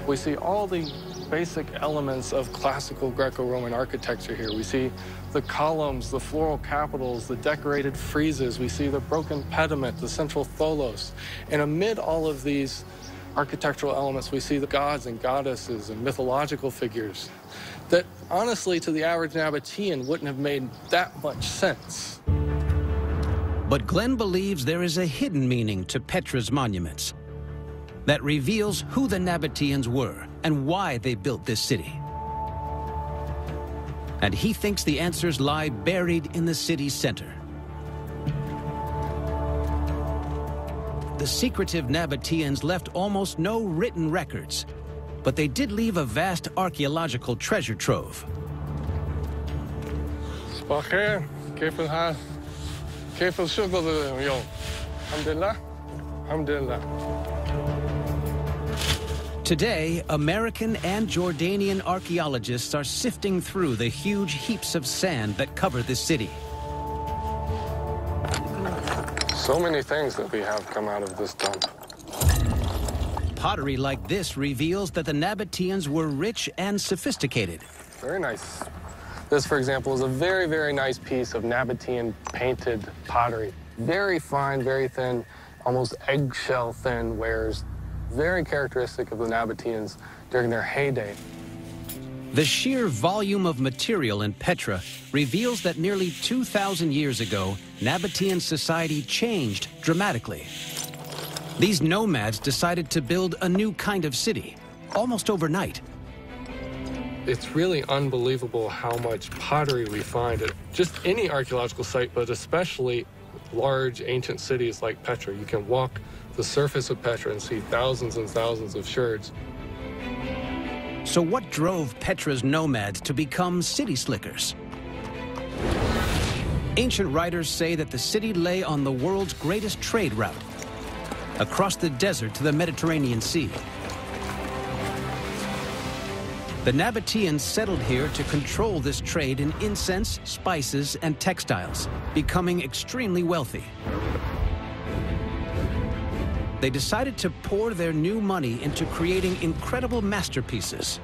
We see all the basic elements of classical Greco-Roman architecture here. We see the columns, the floral capitals, the decorated friezes. We see the broken pediment, the central tholos. And amid all of these architectural elements, we see the gods and goddesses and mythological figures that, honestly, to the average Nabatean wouldn't have made that much sense. But Glenn believes there is a hidden meaning to Petra's monuments that reveals who the Nabateans were and why they built this city. And he thinks the answers lie buried in the city's center. The secretive Nabateans left almost no written records, but they did leave a vast archaeological treasure trove. Today, American and Jordanian archaeologists are sifting through the huge heaps of sand that cover this city. So many things that we have come out of this dump. Pottery like this reveals that the Nabateans were rich and sophisticated. Very nice. This, for example, is a very, very nice piece of Nabatean painted pottery. Very fine, very thin, almost eggshell thin wares. Very characteristic of the Nabateans during their heyday. The sheer volume of material in Petra reveals that nearly 2,000 years ago, Nabatean society changed dramatically. These nomads decided to build a new kind of city, almost overnight. It's really unbelievable how much pottery we find at just any archaeological site, but especially large ancient cities like Petra. You can walk the surface of Petra and see thousands and thousands of sherds. So what drove Petra's nomads to become city slickers? Ancient writers say that the city lay on the world's greatest trade route, across the desert to the Mediterranean Sea. The Nabateans settled here to control this trade in incense, spices, and textiles, becoming extremely wealthy. They decided to pour their new money into creating incredible masterpieces.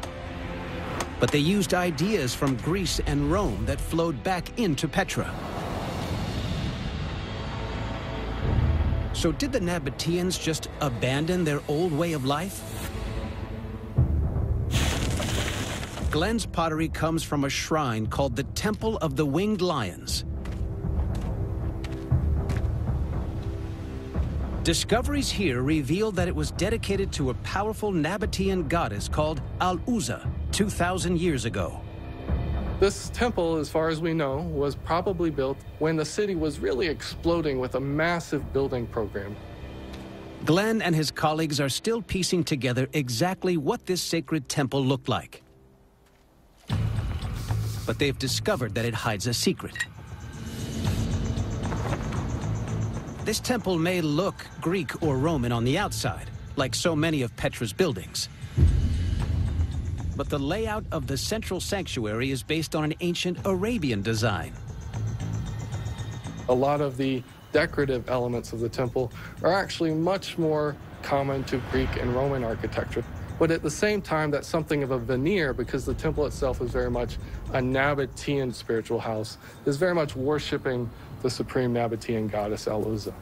But they used ideas from Greece and Rome that flowed back into Petra. So did the Nabateans just abandon their old way of life? Glenn's pottery comes from a shrine called the Temple of the Winged Lions. Discoveries here reveal that it was dedicated to a powerful Nabatean goddess called Al-Uza 2,000 years ago. This temple, as far as we know, was probably built when the city was really exploding with a massive building program. Glenn and his colleagues are still piecing together exactly what this sacred temple looked like. But they've discovered that it hides a secret. This temple may look Greek or Roman on the outside, like so many of Petra's buildings. But the layout of the central sanctuary is based on an ancient Arabian design. A lot of the decorative elements of the temple are actually much more common to Greek and Roman architecture. But at the same time, that's something of a veneer because the temple itself is very much a Nabatean spiritual house, is very much worshiping the supreme Nabatean goddess Al-Uza.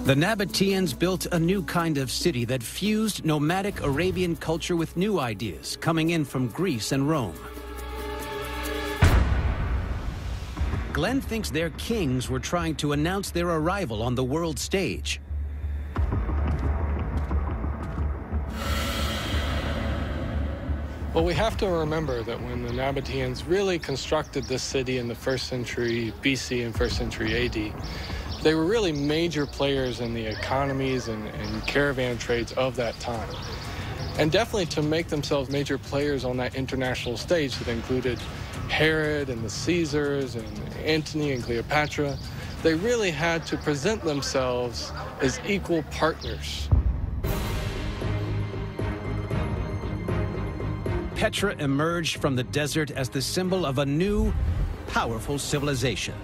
The Nabateans built a new kind of city that fused nomadic Arabian culture with new ideas coming in from Greece and Rome. Glenn thinks their kings were trying to announce their arrival on the world stage. Well, we have to remember that when the Nabateans really constructed this city in the 1st century BC and 1st century AD, they were really major players in the economies and caravan trades of that time. And definitely to make themselves major players on that international stage that included Herod and the Caesars and Antony and Cleopatra, they really had to present themselves as equal partners. Petra emerged from the desert as the symbol of a new, powerful civilization.